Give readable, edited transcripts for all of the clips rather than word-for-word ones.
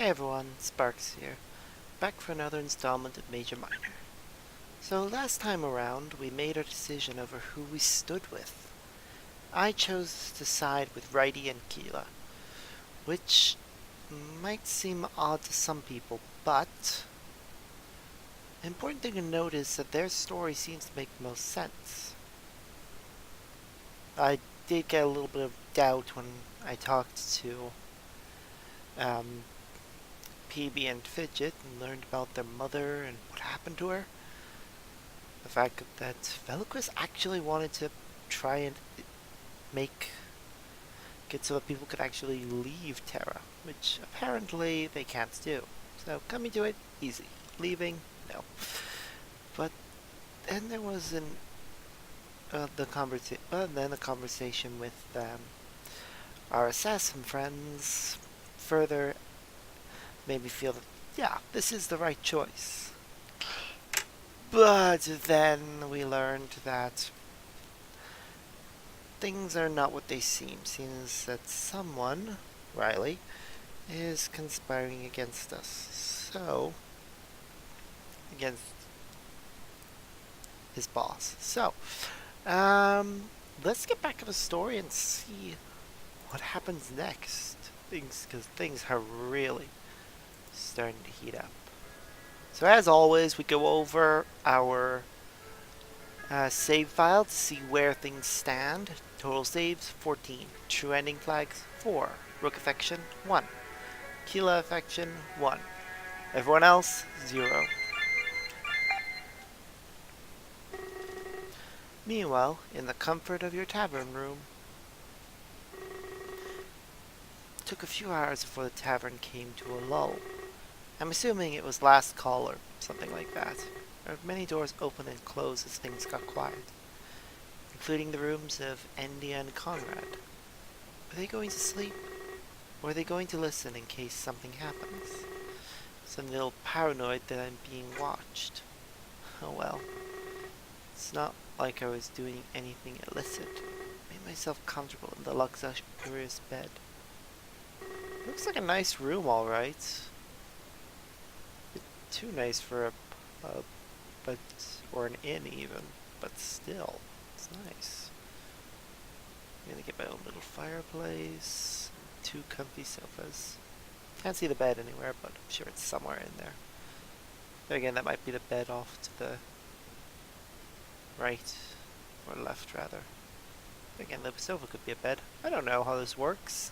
Hey everyone, Sparks here, back for another installment of Major Minor. So last time around, we made our decision over who we stood with. I chose to side with Righty and Keela, which might seem odd to some people, but the important thing to note is that their story seems to make the most sense. I did get a little bit of doubt when I talked to um, PB and Fidget and learned about their mother and what happened to her. The fact that Veloquist actually wanted to try and make it so that people could actually leave Terra, which apparently they can't do. So coming to it, easy. Leaving, no. But then there was the conversation with our assassin friends further made me feel that yeah, this is the right choice. But then we learned that things are not what they seem. Seems that someone, Riley, is conspiring against us. So, against his boss. So, let's get back to the story and see what happens next. Because things are really starting to heat up. So as always, we go over our save file to see where things stand. Total saves 14. True ending flags 4. Rook affection 1. Keela affection 1. Everyone else 0. Meanwhile, in the comfort of your tavern room, it took a few hours before the tavern came to a lull. I'm assuming it was last call or something like that. There were many doors open and closed as things got quiet, including the rooms of Endia and Conrad. Were they going to sleep? Or are they going to listen in case something happens? So I'm a little paranoid that I'm being watched. Oh well. It's not like I was doing anything illicit. I made myself comfortable in the luxurious bed. Looks like a nice room, alright. Too nice for a pub, or an inn even, but still, it's nice. I'm gonna get my own little fireplace, 2 comfy sofas. Can't see the bed anywhere, but I'm sure it's somewhere in there. Then again, that might be the bed off to the right, or left rather. Again, the sofa could be a bed. I don't know how this works.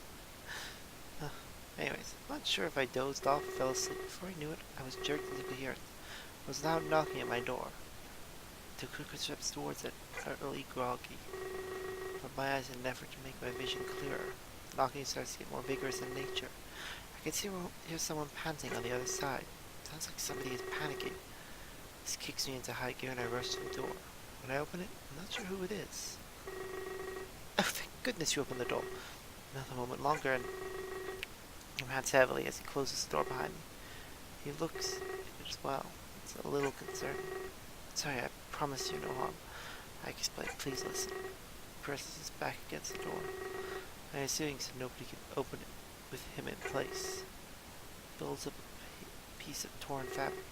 Anyways, I'm not sure if I dozed off or fell asleep. Before I knew it, I was jerked into coherence. There was loud knocking at my door. I took quick steps towards it, utterly groggy. I rubbed my eyes in an effort to make my vision clearer. The knocking starts to get more vigorous in nature. I can hear someone panting on the other side. It sounds like somebody is panicking. This kicks me into high gear and I rush to the door. When I open it, I'm not sure who it is. Oh, thank goodness you opened the door. Another moment longer and he pants heavily as he closes the door behind me. He looks it as well. It's a little concerning. Sorry, I promise you no harm. I explain. Please listen. He presses his back against the door. I assume so nobody can open it with him in place. He builds up a piece of torn fabric,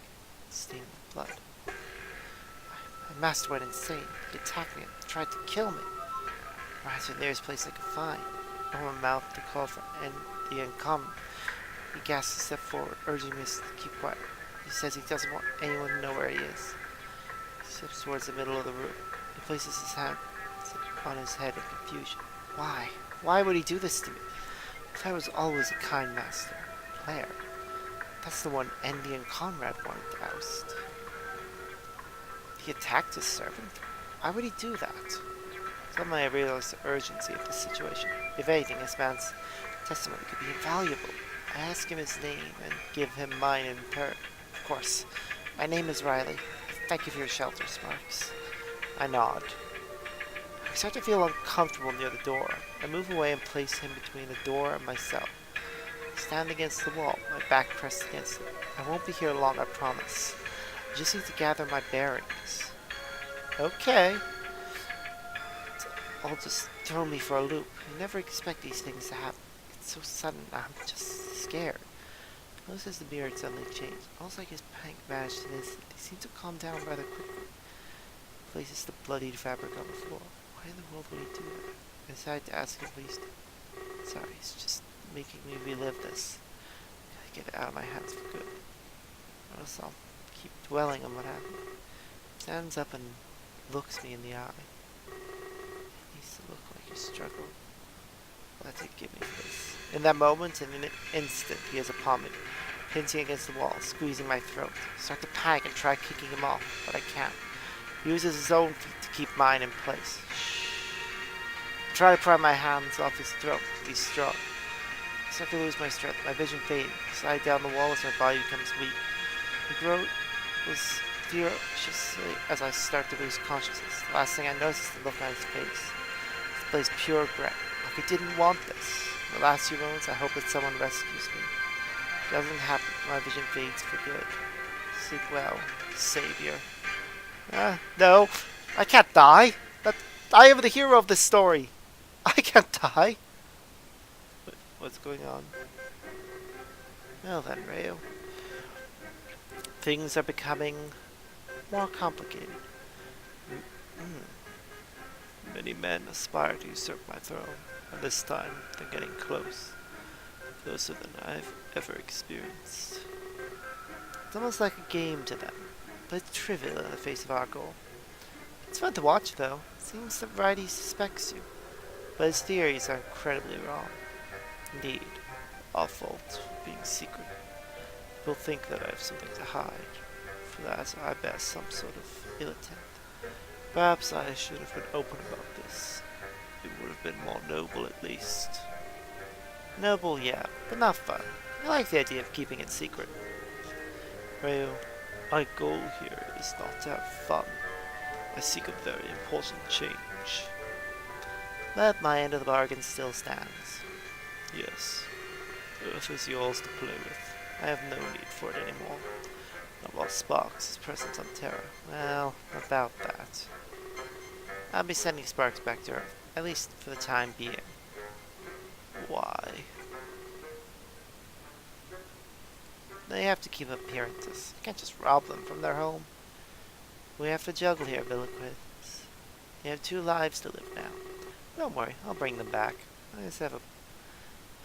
stained with blood. My master went insane. He attacked me and tried to kill me. I ran to the nearest place I could find. I opened my mouth to call for the uncommon. He gasps a step forward, urging me to keep quiet. He says he doesn't want anyone to know where he is. He steps towards the middle of the room. He places his hand on his head in confusion. Why? Why would he do this to me? Claire was always a kind master. Claire. That's the one Endy and Conrad wanted to oust. He attacked his servant? Why would he do that? Suddenly I realized the urgency of the situation. If anything, this man's testimony could be invaluable. I ask him his name and give him mine in return. Of course. My name is Riley. Thank you for your shelter, Sparks. I nod. I start to feel uncomfortable near the door. I move away and place him between the door and myself. I stand against the wall, my back pressed against it. I won't be here long, I promise. I just need to gather my bearings. Okay. All just throw me for a loop. You never expect these things to happen. It's so sudden, I'm just scared. Notice as the beard suddenly changed, almost like his panic vanished in an instant. He seemed to calm down rather quickly. He places the bloodied fabric on the floor. Why in the world would he do that? I decided to ask him what he's doing. Sorry, it's just making me relive this. Gotta get it out of my hands for good. Or else I'll keep dwelling on what happened. He stands up and looks me in the eye. He needs to look like he's struggling. Let it give me this. In that moment, in an instant, he is upon me, pinching against the wall, squeezing my throat. I start to panic and try kicking him off, but I can't. He uses his own feet to keep mine in place. I try to pry my hands off his throat, but he's strong. I start to lose my strength. My vision fades. I slide down the wall as my body becomes weak. The throat was ferociously as I start to lose consciousness. The last thing I notice is the look on his face. It displays pure regret. Like I didn't want this. In the last few moments, I hope that someone rescues me. If it doesn't happen, my vision fades for good. Sleep well, Savior. No. I can't die. I am the hero of this story. I can't die. What's going on? Well then, Rayo. Things are becoming more complicated. Many men aspire to usurp my throne, and this time they're getting close. Closer than I've ever experienced. It's almost like a game to them, but it's trivial in the face of our goal. It's fun to watch, though. It seems that Righty suspects you, but his theories are incredibly wrong. Indeed, our fault for being secret. People think that I have something to hide. For that, I bear some sort of ill intent. Perhaps I should have been open about this. It would have been more noble, at least. Noble, yeah, but not fun. I like the idea of keeping it secret. Rayo, my goal here is not to have fun. I seek a very important change. But my end of the bargain still stands. Yes, Earth is yours to play with. I have no need for it anymore. Not while Sparks is present on Terra. Well, about that. I'll be sending Sparks back to Earth, at least for the time being. Why? They have to keep up appearances. You can't just rob them from their home. We have to juggle here, Villiquid. You have 2 lives to live now. Don't worry, I'll bring them back. I just have a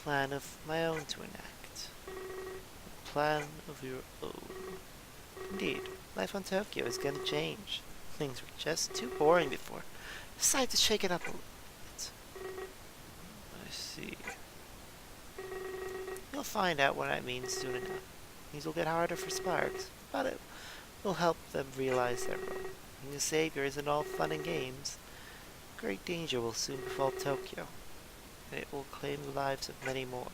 plan of my own to enact. A plan of your own. Indeed, life on Tokyo is going to change. Things were just too boring before. Decide to shake it up a little bit. I see. You'll find out what I mean soon enough. Things will get harder for Sparks, but it will help them realize their role. Being a savior isn't all fun and games. Great danger will soon befall Tokyo, and it will claim the lives of many more.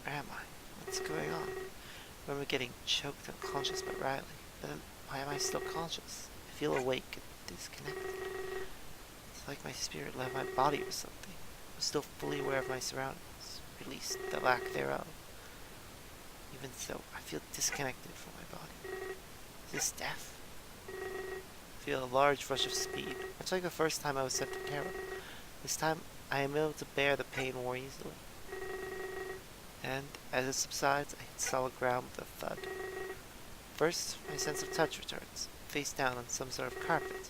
Where am I? What's going on? I remember getting choked unconscious by Riley, but then why am I still conscious? I feel awake and disconnected. It's like my spirit left my body or something. I'm still fully aware of my surroundings, or at least the lack thereof. Even so, I feel disconnected from my body. Is this death? I feel a large rush of speed, much like the first time I was sent to Chiron. This time, I am able to bear the pain more easily. And, as it subsides, I hit solid ground with a thud. First, my sense of touch returns, face down on some sort of carpet.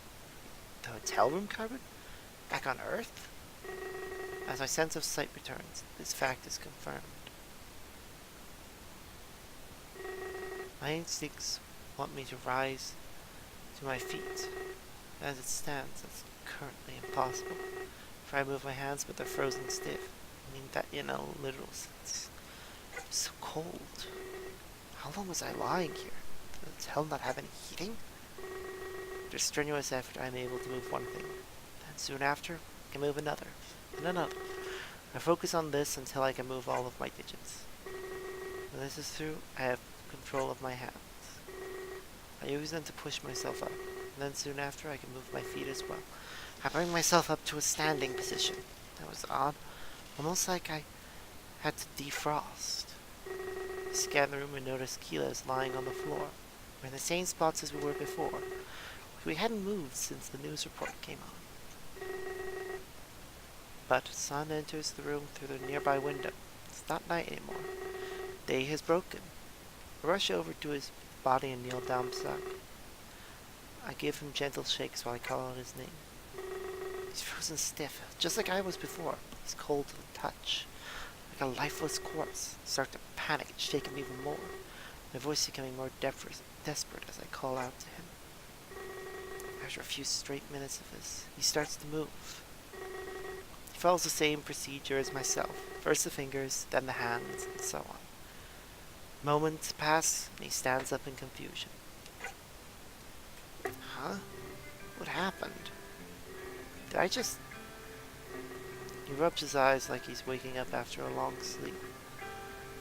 The hotel room carpet? Back on Earth? As my sense of sight returns, this fact is confirmed. My instincts want me to rise to my feet. As it stands, that's currently impossible. For I move my hands, but they're frozen stiff. I mean that in a literal sense. It's so cold. How long was I lying here? Did the hotel not have any heating? After strenuous effort, I am able to move one finger. Then soon after, I can move another, and another. I focus on this until I can move all of my digits. When this is through, I have control of my hands. I use them to push myself up, and then soon after I can move my feet as well. I bring myself up to a standing position. That was odd, almost like I had to defrost. I scan the room and notice kilos lying on the floor. We're in the same spots as we were before. We hadn't moved since the news report came on. But sun enters the room through the nearby window. It's not night anymore. Day has broken. I rush over to his body and kneel down beside him. I give him gentle shakes while I call out his name. He's frozen stiff, just like I was before. He's cold to the touch, like a lifeless corpse. I start to panic and shake him even more, my voice becoming more desperate as I call out to him. After a few straight minutes of this, he starts to move. He follows the same procedure as myself. First the fingers, then the hands, and so on. Moments pass, and he stands up in confusion. Huh? What happened? Did I just... He rubs his eyes like he's waking up after a long sleep.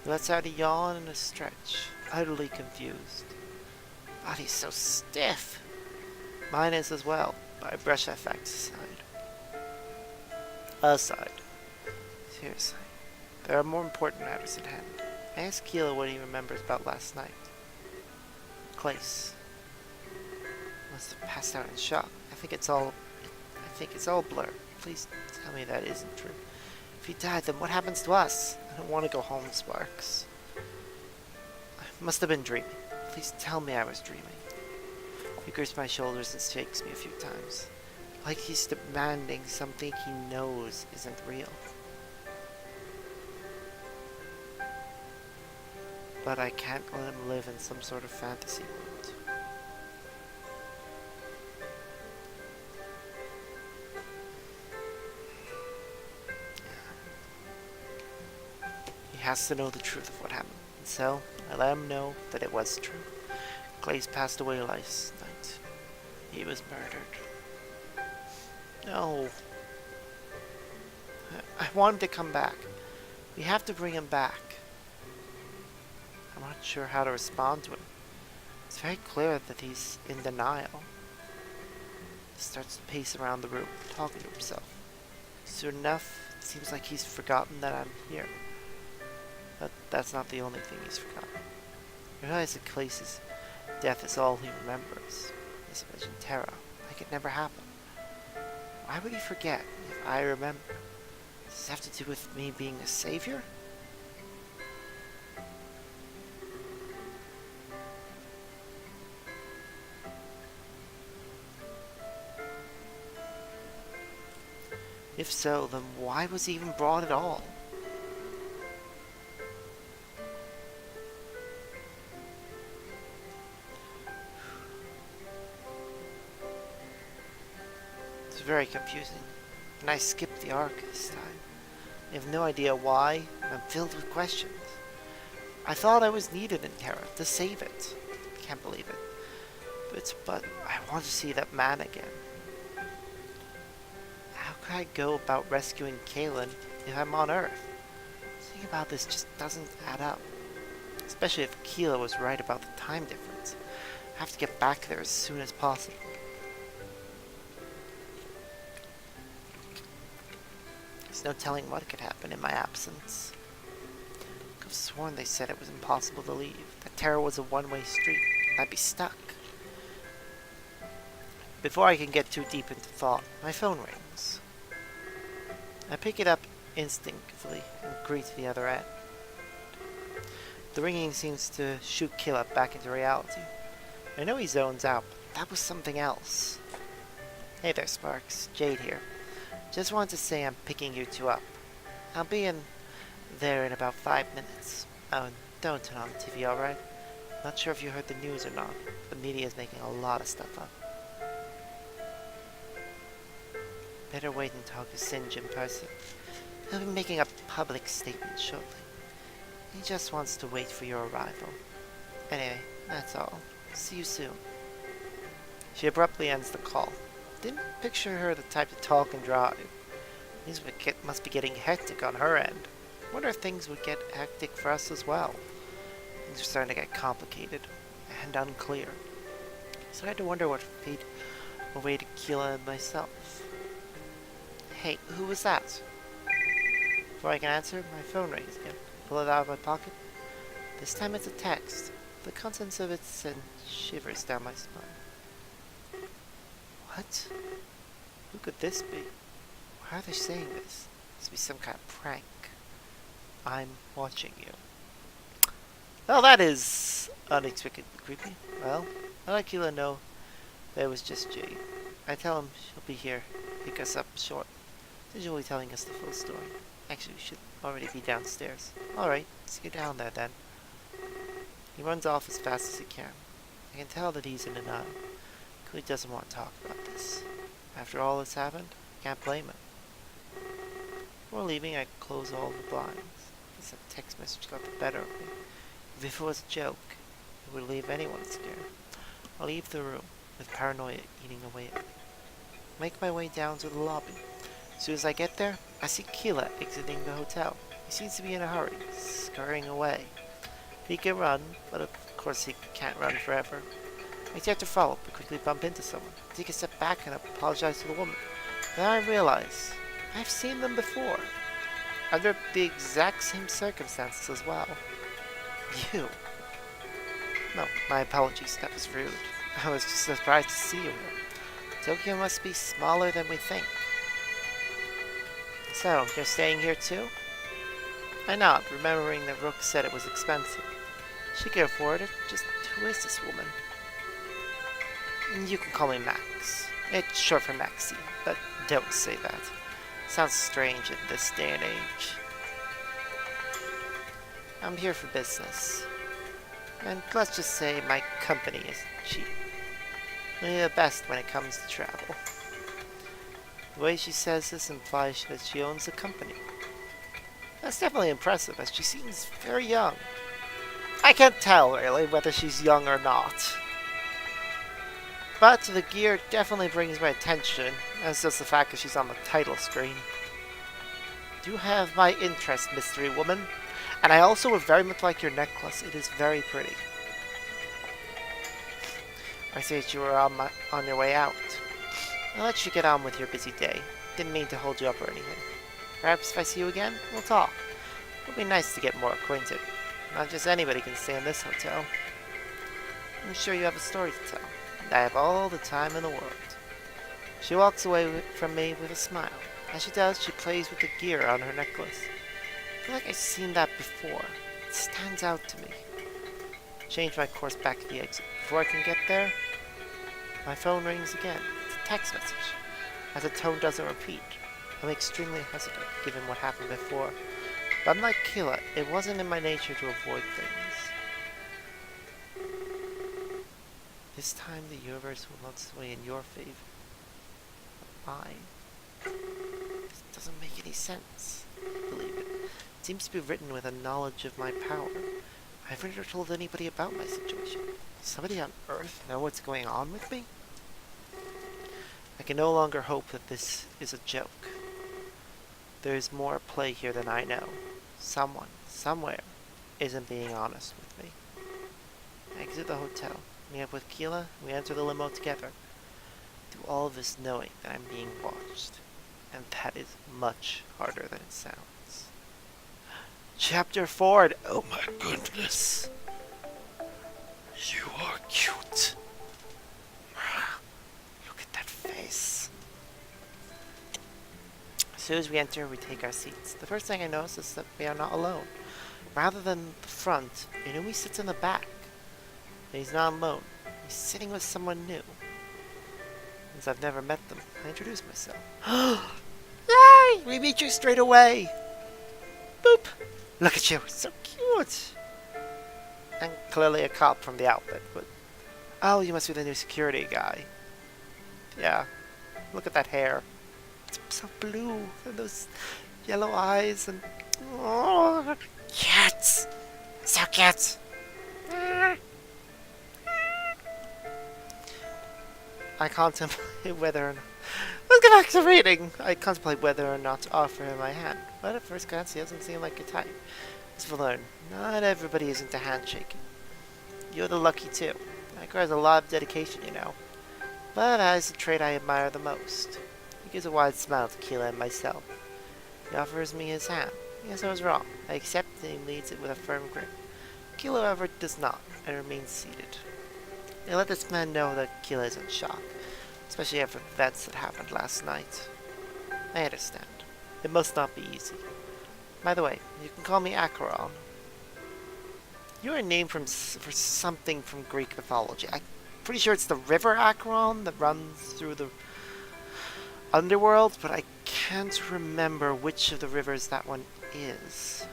He lets out a yawn and a stretch, utterly confused. Body's so stiff. Mine is as well, but I brush that fact aside. Seriously, there are more important matters at hand. I asked Keela what he remembers about last night. Clace must have passed out in shock. I think it's all blur. Please tell me that isn't true. If he died, then what happens to us? I don't want to go home, Sparks. I must have been dreaming. Please tell me I was dreaming. He grips my shoulders and shakes me a few times, like he's demanding something he knows isn't real. But I can't let him live in some sort of fantasy world. He has to know the truth of what happened, and so I let him know that it was true. Clace passed away last night. He was murdered. No. I want him to come back. We have to bring him back. I'm not sure how to respond to him. It's very clear that he's in denial. He starts to pace around the room, talking to himself. Soon enough, it seems like he's forgotten that I'm here. But that's not the only thing he's forgotten. I realize that Clace's death is all he remembers. This vision terror, like it never happened. Why would he forget if I remember? Does this have to do with me being a savior? If so, then why was he even brought at all? It's very confusing, and I skipped the arc this time. I have no idea why, and I'm filled with questions. I thought I was needed in Terra to save it. I can't believe it. But I want to see that man again. How could I go about rescuing Kaylin if I'm on Earth? Thinking about this just doesn't add up. Especially if Keela was right about the time difference. I have to get back there as soon as possible. There's no telling what could happen in my absence. I could have sworn they said it was impossible to leave. That Terra was a one-way street. I'd be stuck. Before I can get too deep into thought, my phone rings. I pick it up instinctively and greet the other end. The ringing seems to shoot Killa back into reality. I know he zones out, but that was something else. Hey there, Sparks. Jade here. Just wanted to say I'm picking you two up. I'll be in there in about 5 minutes. Oh, and don't turn on the TV, alright? Not sure if you heard the news or not. The media is making a lot of stuff up. Better wait and talk to Singe in person. He'll be making a public statement shortly. He just wants to wait for your arrival. Anyway, that's all. See you soon. She abruptly ends the call. Didn't picture her the type to talk and drive. Things must be getting hectic on her end. Wonder if things would get hectic for us as well. Things are starting to get complicated and unclear. So I had to wonder what fate awaited Keela and myself. Hey, who was that? Before I can answer, my phone rings again. Pull it out of my pocket. This time it's a text. The contents of it send shivers down my spine. What? Who could this be? Why are they saying this? be some kind of prank. I'm watching you. Well, that is unexpectedly creepy. Well, I let Keela know that it was just Jade. I tell him she'll be here, pick us up short. Visually telling us the full story. Actually, we should already be downstairs. Alright, let's get down there then. He runs off as fast as he can. I can tell that he's in denial. He doesn't want to talk about this. After all that's happened, I can't blame him. Before leaving, I close all the blinds. I guess that text message got the better of me. If it was a joke, it would leave anyone scared. I'll leave the room, with paranoia eating away at me. Make my way down to the lobby. As soon as I get there, I see Keela exiting the hotel. He seems to be in a hurry, scurrying away. He can run, but of course he can't run forever. I attempt to follow, but quickly bump into someone. I take a step back and apologize to the woman. Then I realize I've seen them before, under the exact same circumstances as well. You. No, my apologies, that was rude. I was just surprised to see you here. Tokyo must be smaller than we think. So, you're staying here too? I nod, remembering that Rook said it was expensive. She can afford it, just who is this woman? You can call me Max. It's short for Maxie, but don't say that. Sounds strange in this day and age. I'm here for business. And let's just say my company is cheap. Only the best when it comes to travel. The way she says this implies that she owns a company. That's definitely impressive, as she seems very young. I can't tell, really, whether she's young or not. But the gear definitely brings my attention, as does the fact that she's on the title screen. You have my interest, mystery woman. And I also would very much like your necklace. It is very pretty. I see that you were on your way out. I'll let you get on with your busy day. Didn't mean to hold you up or anything. Perhaps if I see you again, we'll talk. It'll be nice to get more acquainted. Not just anybody can stay in this hotel. I'm sure you have a story to tell. And I have all the time in the world. She walks away from me with a smile. As she does, she plays with the gear on her necklace. I feel like I've seen that before. It stands out to me. Change my course back to the exit. Before I can get there, my phone rings again. It's a text message. As the tone doesn't repeat, I'm extremely hesitant given what happened before. But unlike Keela, it wasn't in my nature to avoid things. This time the universe will not sway in your favor. But mine. This doesn't make any sense. Believe it. It seems to be written with a knowledge of my power. I've never told anybody about my situation. Does somebody on Earth know what's going on with me? I can no longer hope that this is a joke. There is more at play here than I know. Someone, somewhere, isn't being honest with me. I exit the hotel, meet up with Keela, and we enter the limo together. Do all of this knowing that I'm being watched. And that is much harder than it sounds. Chapter 4. Oh my goodness. You are cute. Look at that face. As soon as we enter, we take our seats. The first thing I notice is that we are not alone. Rather than the front, Inui sits in the back. And he's not alone. He's sitting with someone new. Since I've never met them, I introduce myself. Yay! We meet you straight away! Boop! Look at you, so cute! And clearly a cop from the outfit, but... Oh, you must be the new security guy. Yeah. Look at that hair. It's so blue, and those yellow eyes, and... Oh, cute! So cute! I contemplate whether or not... Let's get back to reading! I contemplate whether or not to offer him my hand, but at first glance he doesn't seem like a type. As we'll learn, not everybody is into handshaking. You're the lucky two. That requires a lot of dedication, you know. But that is the trait I admire the most. He gives a wide smile to Keela and myself. He offers me his hand. Yes, I was wrong. I accept and he leads it with a firm grip. Keela, however, does not, and remains seated. I let this man know that Keela is in shock, especially after the events that happened last night. I understand. It must not be easy. By the way, you can call me Acheron. You are named for something from Greek mythology. I'm pretty sure it's the river Acheron that runs through the underworld, but I can't remember which of the rivers that one is.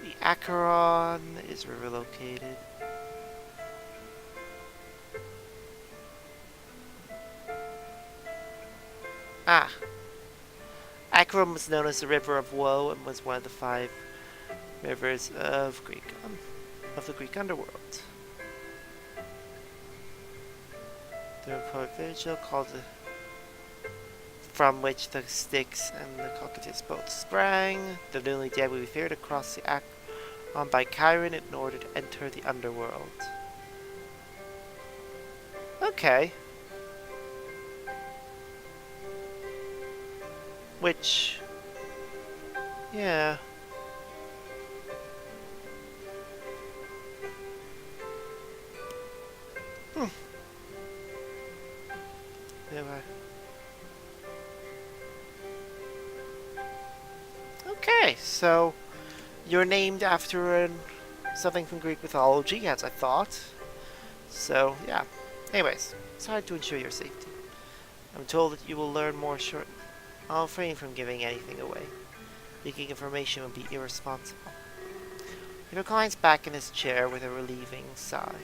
The Acheron is river located. Ah. Acheron was known as the River of Woe and was one of the 5 rivers of the Greek underworld. The poet Virgil called it, from which the Styx and the Cocytus both sprang. The newly dead would be feared across the Acheron by Chiron in order to enter the underworld. Okay. Which, yeah. Anyway. Okay, so you're named after something from Greek mythology, as I thought. So, yeah. Anyways, sorry to ensure your safety. I'm told that you will learn more shortly. I'll refrain from giving anything away. Leaking information would be irresponsible. He reclines back in his chair with a relieving sigh.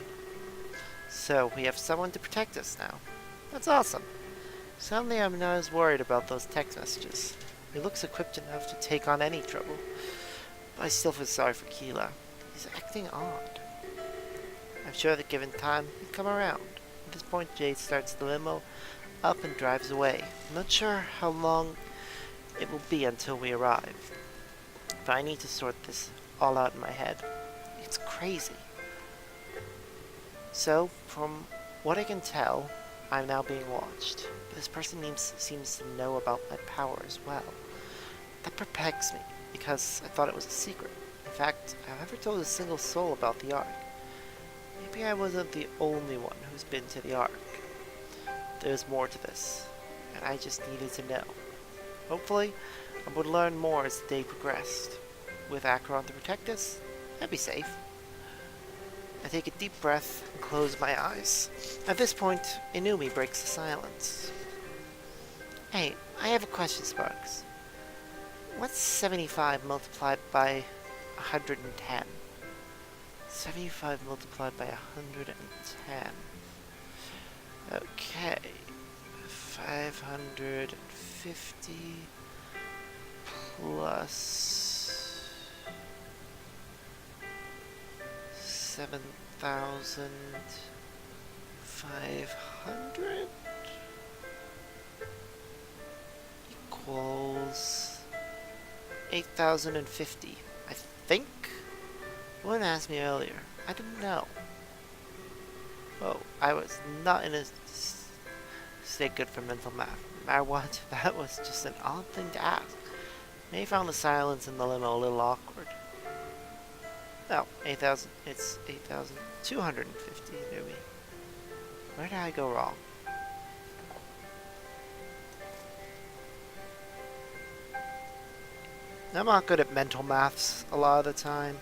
So, we have someone to protect us now. That's awesome. Suddenly I'm not as worried about those text messages. He looks equipped enough to take on any trouble. But I still feel sorry for Keela. He's acting odd. I'm sure that given time, he'd come around. At this point, Jade starts the limo up and drives away. I'm not sure how long it will be until we arrive. But I need to sort this all out in my head. It's crazy. So, from what I can tell, I'm now being watched. But this person seems to know about my power as well. That perplexes me, because I thought it was a secret. In fact, I've never told a single soul about the Ark. Maybe I wasn't the only one who's been to the Ark. There's more to this, and I just needed to know. Hopefully, I would learn more as the day progressed. With Acheron to protect us, I'd be safe. I take a deep breath and close my eyes. At this point, Inumi breaks the silence. Hey, I have a question, Sparks. What's 75 multiplied by 110? 75 multiplied by 110. Okay. 550 plus 7,500 equals 8,050. I think. Someone asked me earlier. I didn't know. Oh, I was not in a state good for mental math. No matter what, that was just an odd thing to ask. May found the silence in the limo a little awkward. Oh, 8,000. It's 8,250 near me. Where did I go wrong? I'm not good at mental maths a lot of the time.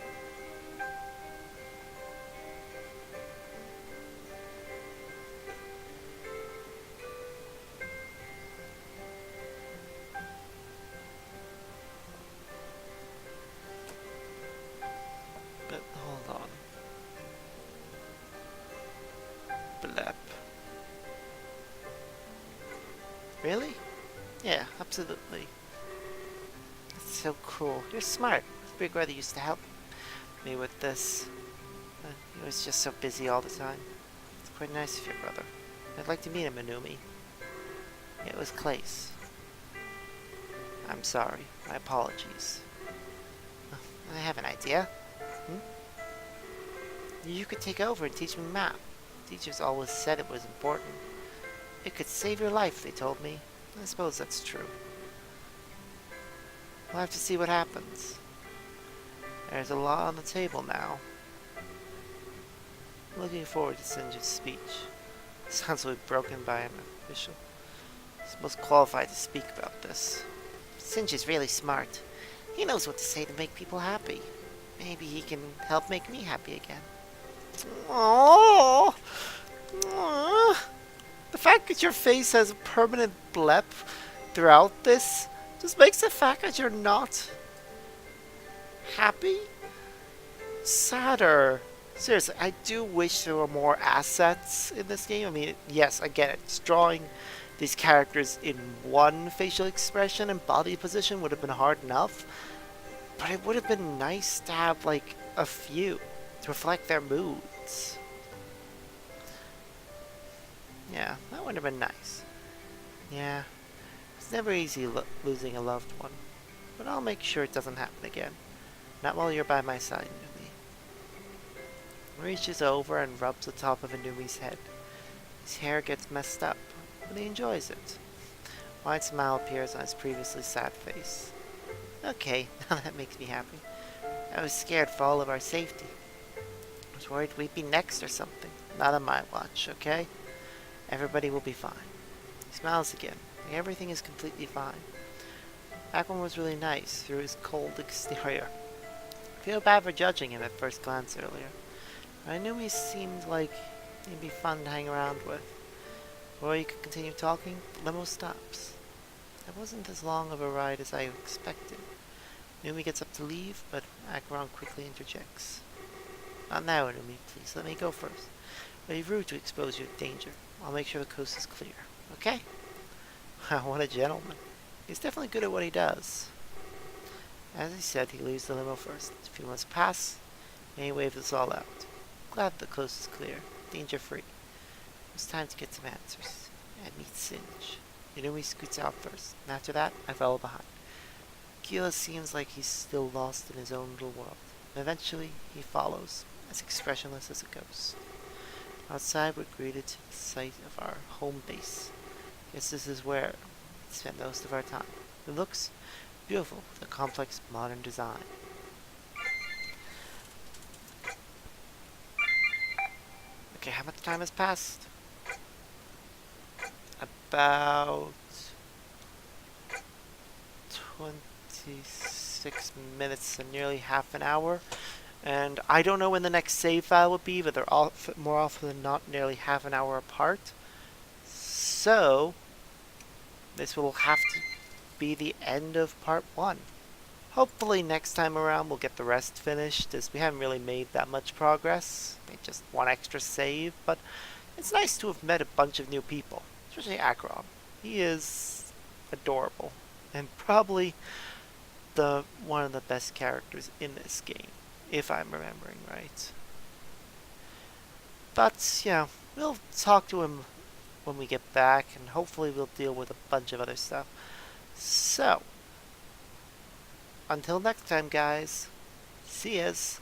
But hold on. Blep. Really? Yeah, absolutely. That's so cool. You're smart. Big brother used to help me with this. He was just so busy all the time. It's quite nice of your brother. I'd like to meet him, Inumi. It was Clace. I'm sorry. My apologies. I have an idea. You could take over and teach me math. Teachers always said it was important. It could save your life, they told me. I suppose that's true. We'll have to see what happens. There's a lot on the table now. Looking forward to Sinja's speech. Sounds like broken by an official. He's most qualified to speak about this. Singe is really smart. He knows what to say to make people happy. Maybe he can help make me happy again. Oh, the fact that your face has a permanent blep throughout this just makes the fact that you're not happy sadder. Seriously, I do wish there were more assets in this game. I mean, yes, I get it. It's drawing these characters in one facial expression and body position would have been hard enough. But it would have been nice to have, like, a few to reflect their moods. Yeah, that would have been nice. Yeah, it's never easy losing a loved one. But I'll make sure it doesn't happen again. Not while you're by my side, Numi. Reaches over and rubs the top of Anumi's head. His hair gets messed up, but he enjoys it. A wide smile appears on his previously sad face. Okay, now that makes me happy. I was scared for all of our safety. I was worried we'd be next or something. Not on my watch, okay? Everybody will be fine. He smiles again. Everything is completely fine. Akron was really nice through his cold exterior. I feel bad for judging him at first glance earlier. I knew he seemed like he'd be fun to hang around with. Before you could continue talking, the limo stops. It wasn't as long of a ride as I expected. Numi gets up to leave, but Acheron quickly interjects. Not now, Numi. Please let me go first. It would be rude to expose you to danger. I'll make sure the coast is clear. Okay? What a gentleman. He's definitely good at what he does. As he said, he leaves the limo first. A few months pass, and he waves us all out. Glad the coast is clear. Danger-free. It's time to get some answers. And meet Singe. Inui scoots out first, and after that, I follow behind. Keela seems like he's still lost in his own little world. And eventually, he follows, as expressionless as a ghost. Outside, we're greeted to the sight of our home base. Guess this is where we spend most of our time. It looks beautiful with a complex modern design. Okay, how much time has passed? About 26 minutes and nearly half an hour. And I don't know when the next save file will be, but they're all more often than not nearly half an hour apart. So, this will have to be the end of part 1. Hopefully next time around we'll get the rest finished, as we haven't really made that much progress. Made just one extra save, but it's nice to have met a bunch of new people, especially Akron. He is adorable, and probably one of the best characters in this game, if I'm remembering right. But, yeah, we'll talk to him when we get back, and hopefully we'll deal with a bunch of other stuff. So, until next time, guys, see yas.